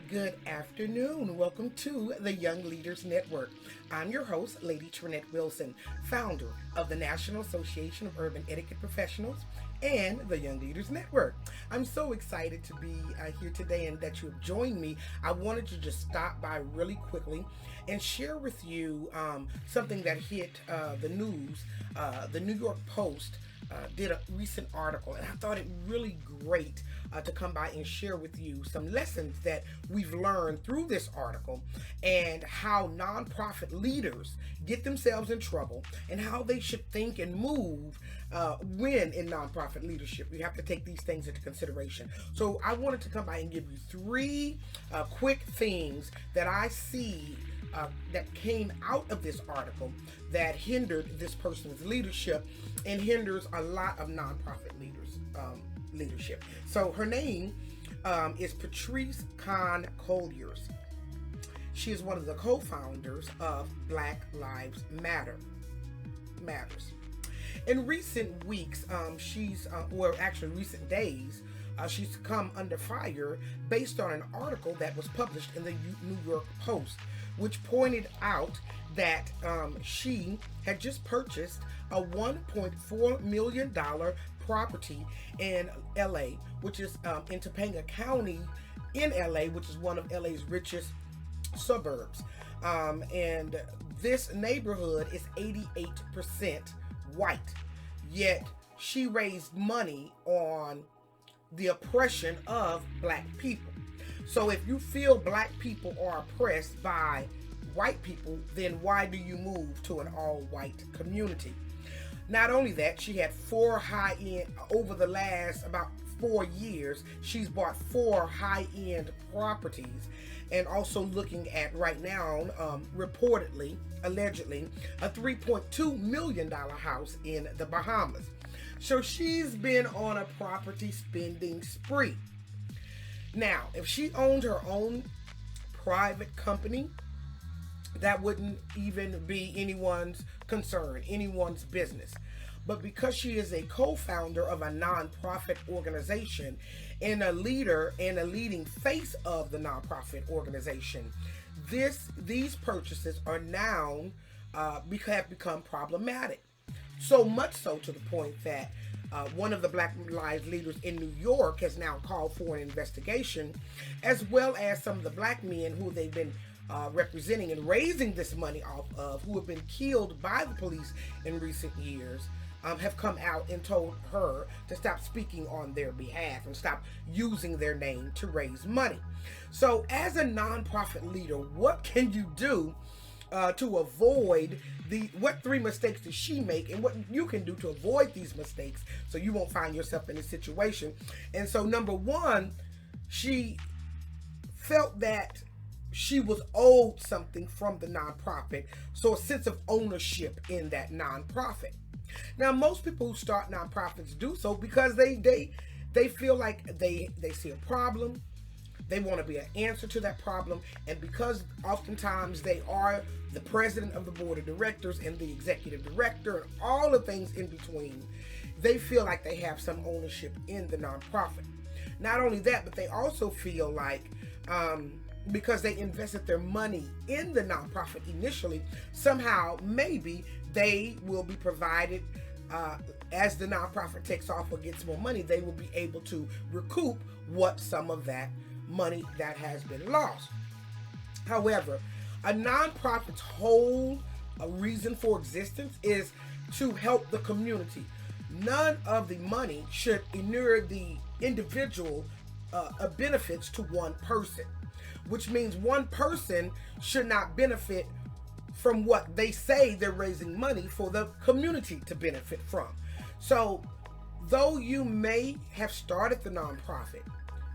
Good afternoon. Welcome to the Young Leaders Network. I'm your host, Lady Trinette Wilson, founder of the National Association of Urban Etiquette Professionals and the Young Leaders Network. I'm so excited to be here today and that you have joined me. I wanted to just stop by really quickly and share with you something that hit the news. The New York Post did a recent article, and I thought it really great to come by and share with you some lessons that we've learned through this article and how nonprofit leaders get themselves in trouble and how they should think and move when in nonprofit leadership. You have to take these things into consideration. So I wanted to come by and give you three quick things that I see that came out of this article that hindered this person's leadership and hinders a lot of nonprofit leaders' leadership. So her name is Patrice Cullors. She is one of the co-founders of Black Lives Matters. In recent weeks, recent days, she's come under fire based on an article that was published in the New York Post, which pointed out that she had just purchased a $1.4 million property in LA, which is in Topanga County in LA, which is one of LA's richest suburbs. And this neighborhood is 88% white, yet she raised money on the oppression of black people. So if you feel black people are oppressed by white people, then why do you move to an all-white community? Not only that, she had over the last about 4 years, she's bought 4 high-end properties, and also looking at right now, allegedly, a $3.2 million house in the Bahamas. So she's been on a property spending spree. Now, if she owned her own private company, that wouldn't even be anyone's concern, anyone's business. But because she is a co-founder of a nonprofit organization and a leader and a leading face of the nonprofit organization, these purchases are now have become problematic. So much so to the point that one of the Black Lives leaders in New York has now called for an investigation, as well as some of the black men who they've been representing and raising this money off of, who have been killed by the police in recent years, have come out and told her to stop speaking on their behalf and stop using their name to raise money. So as a nonprofit leader, what can you do to avoid what 3 mistakes did she make, and what you can do to avoid these mistakes so you won't find yourself in this situation? And so number one, she felt that she was owed something from the nonprofit, so a sense of ownership in that nonprofit. Now, most people who start nonprofits do so because they feel like they see a problem. They want to be an answer to that problem, and because oftentimes they are the president of the board of directors and the executive director and all the things in between, they feel like they have some ownership in the nonprofit. Not only that, but they also feel like because they invested their money in the nonprofit initially, somehow maybe they will be provided as the nonprofit takes off or gets more money, they will be able to recoup some of that money that has been lost. However, a nonprofit's whole reason for existence is to help the community. None of the money should inure the individual benefits to one person, which means one person should not benefit from what they say they're raising money for the community to benefit from. So though you may have started the nonprofit,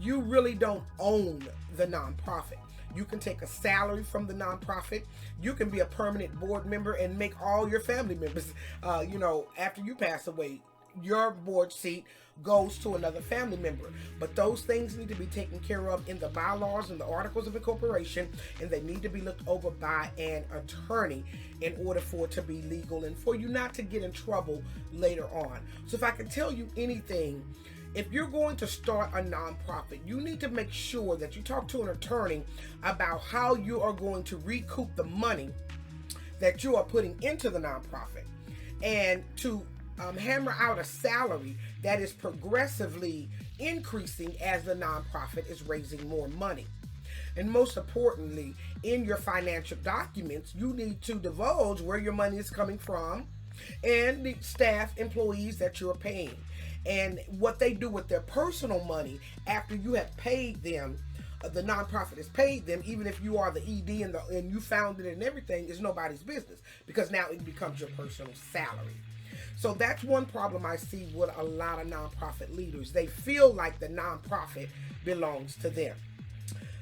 you really don't own the nonprofit. You can take a salary from the nonprofit. You can be a permanent board member and make all your family members, after you pass away, your board seat goes to another family member. But those things need to be taken care of in the bylaws and the articles of incorporation, and they need to be looked over by an attorney in order for it to be legal and for you not to get in trouble later on. So if I can tell you anything, if you're going to start a nonprofit, you need to make sure that you talk to an attorney about how you are going to recoup the money that you are putting into the nonprofit, and to hammer out a salary that is progressively increasing as the nonprofit is raising more money. And most importantly, in your financial documents, you need to divulge where your money is coming from and the staff, employees that you're paying, and what they do with their personal money after you have paid them. The nonprofit has paid them, even if you are the ED and you founded it and everything, is nobody's business, because now it becomes your personal salary. So that's one problem I see with a lot of nonprofit leaders. They feel like the nonprofit belongs to them.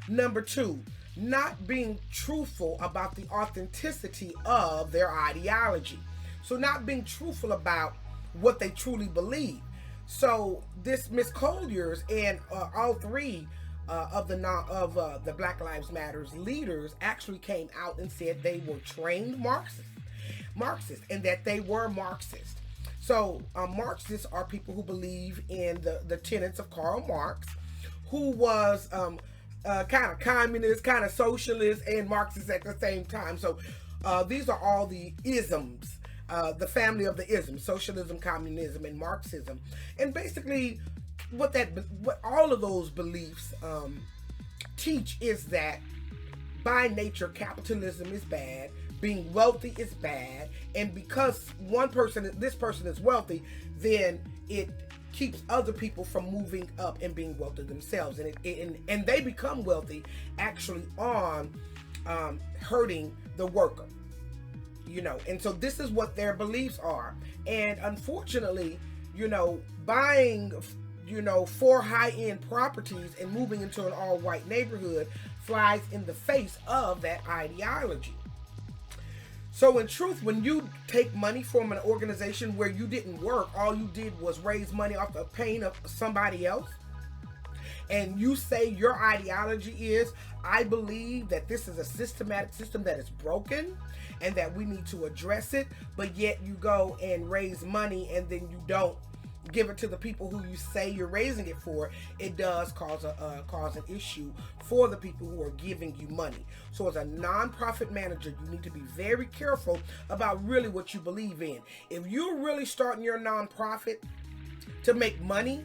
Number two, not being truthful about the authenticity of their ideology. So not being truthful about what they truly believe. So this Miss Cullors and all three of the Black Lives Matters leaders actually came out and said they were trained Marxists, and that they were Marxist. So Marxists are people who believe in the tenets of Karl Marx, who was kind of communist, kind of socialist, and Marxist at the same time. So these are all the isms, the family of the isms: socialism, communism, and Marxism. And basically, what all of those beliefs teach is that by nature, capitalism is bad. Being wealthy is bad, and because this person is wealthy, then it keeps other people from moving up and being wealthy themselves, and they become wealthy actually on hurting the worker, And so this is what their beliefs are, and unfortunately, buying 4 high-end properties and moving into an all-white neighborhood flies in the face of that ideology. So in truth, when you take money from an organization where you didn't work, all you did was raise money off the pain of somebody else, and you say your ideology is, I believe that this is a systematic system that is broken and that we need to address it, but yet you go and raise money and then you don't give it to the people who you say you're raising it for, it does cause an issue for the people who are giving you money. So as a nonprofit manager, you need to be very careful about really what you believe in. If you're really starting your nonprofit to make money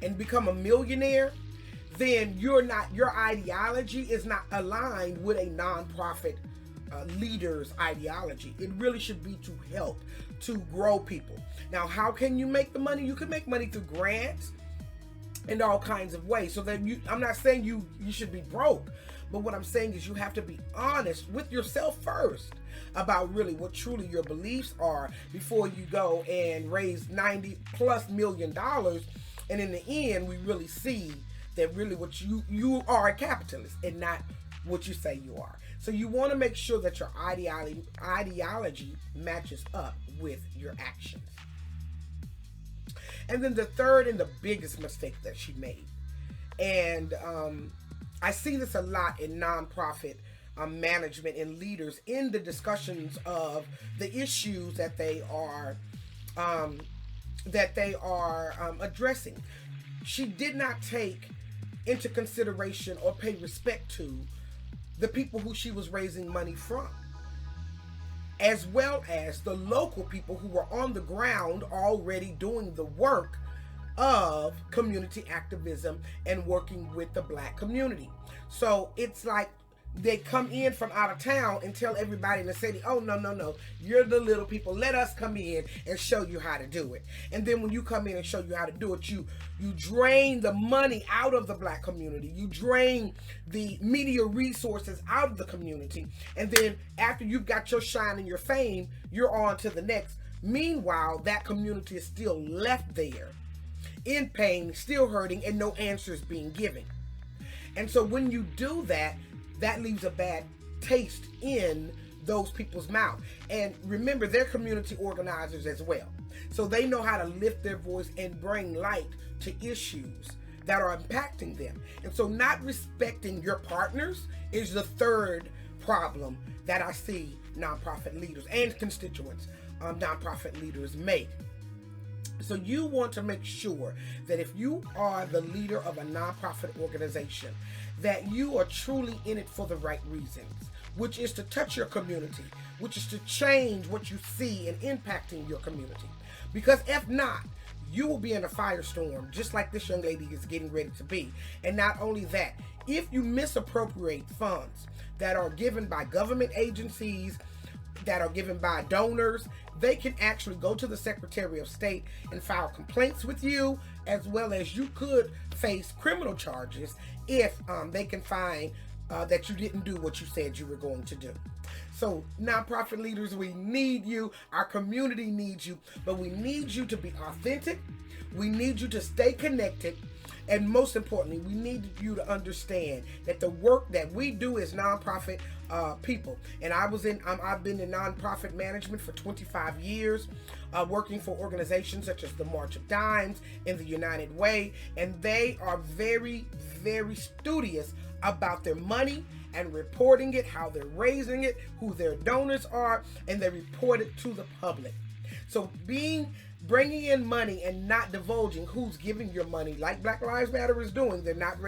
and become a millionaire, then your ideology is not aligned with a nonprofit leader's ideology. It really should be to help, to grow people. Now, how can you make the money? You can make money through grants and all kinds of ways. So that I'm not saying you should be broke, but what I'm saying is you have to be honest with yourself first about really what truly your beliefs are before you go and raise $90+ million. And in the end, we really see that really what you are a capitalist and not what you say you are. So you want to make sure that your ideology matches up with your actions. And then the third and the biggest mistake that she made, and I see this a lot in nonprofit management and leaders in the discussions of the issues that they are addressing. She did not take into consideration or pay respect to the people who she was raising money from, as well as the local people who were on the ground already doing the work of community activism and working with the Black community. So it's like they come in from out of town and tell everybody in the city, oh, no, you're the little people. Let us come in and show you how to do it. And then when you come in and show you how to do it, you drain the money out of the Black community. You drain the media resources out of the community. And then after you've got your shine and your fame, you're on to the next. Meanwhile, that community is still left there in pain, still hurting, and no answers being given. And so when you do that, that leaves a bad taste in those people's mouth. And remember, they're community organizers as well. So they know how to lift their voice and bring light to issues that are impacting them. And so not respecting your partners is the third problem that I see nonprofit leaders and constituents, nonprofit leaders make. So you want to make sure that if you are the leader of a nonprofit organization, that you are truly in it for the right reasons, which is to touch your community, which is to change what you see and impacting your community. Because if not, you will be in a firestorm, just like this young lady is getting ready to be. And not only that, if you misappropriate funds that are given by government agencies, that are given by donors, they can actually go to the Secretary of State and file complaints with you, as well as you could face criminal charges if they can find that you didn't do what you said you were going to do. So nonprofit leaders, we need you. Our community needs you, but we need you to be authentic. We need you to stay connected. And most importantly, we need you to understand that the work that we do as nonprofit people, and I've been in nonprofit management for 25 years, working for organizations such as the March of Dimes and the United Way, and they are very, very studious about their money and reporting it, how they're raising it, who their donors are, and they report it to the public. So bringing in money and not divulging who's giving your money, like Black Lives Matter is doing, they're not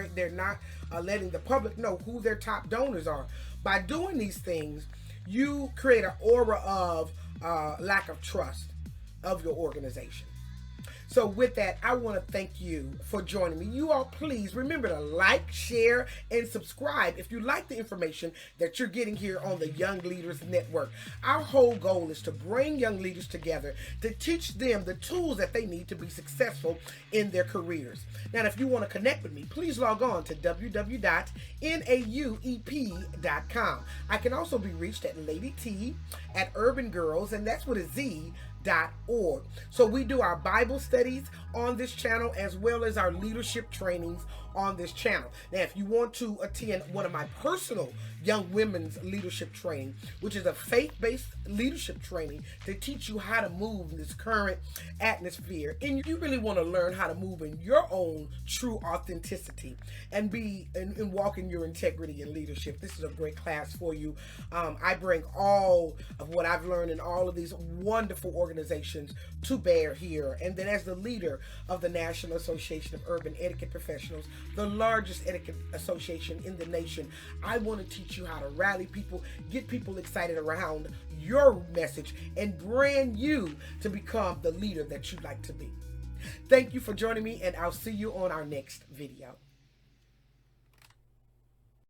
letting the public know who their top donors are. By doing these things, you create an aura of lack of trust of your organization. So with that, I want to thank you for joining me. You all, please remember to like, share, and subscribe if you like the information that you're getting here on the Young Leaders Network. Our whole goal is to bring young leaders together to teach them the tools that they need to be successful in their careers. Now, if you want to connect with me, please log on to www.nauep.com. I can also be reached at Lady T at Urban Girls, and that's with a Z.org. So we do our Bible studies on this channel, as well as our leadership trainings on this channel. Now, if you want to attend one of my personal young women's leadership training, which is a faith-based leadership training to teach you how to move in this current atmosphere, and you really want to learn how to move in your own true authenticity and walk in your integrity and leadership, this is a great class for you. I bring all of what I've learned in all of these wonderful organizations to bear here. And then as the leader of the National Association of Urban Etiquette Professionals, the largest etiquette association in the nation, I want to teach you how to rally people, get people excited around your message, and brand you to become the leader that you'd like to be. Thank you for joining me, and I'll see you on our next video.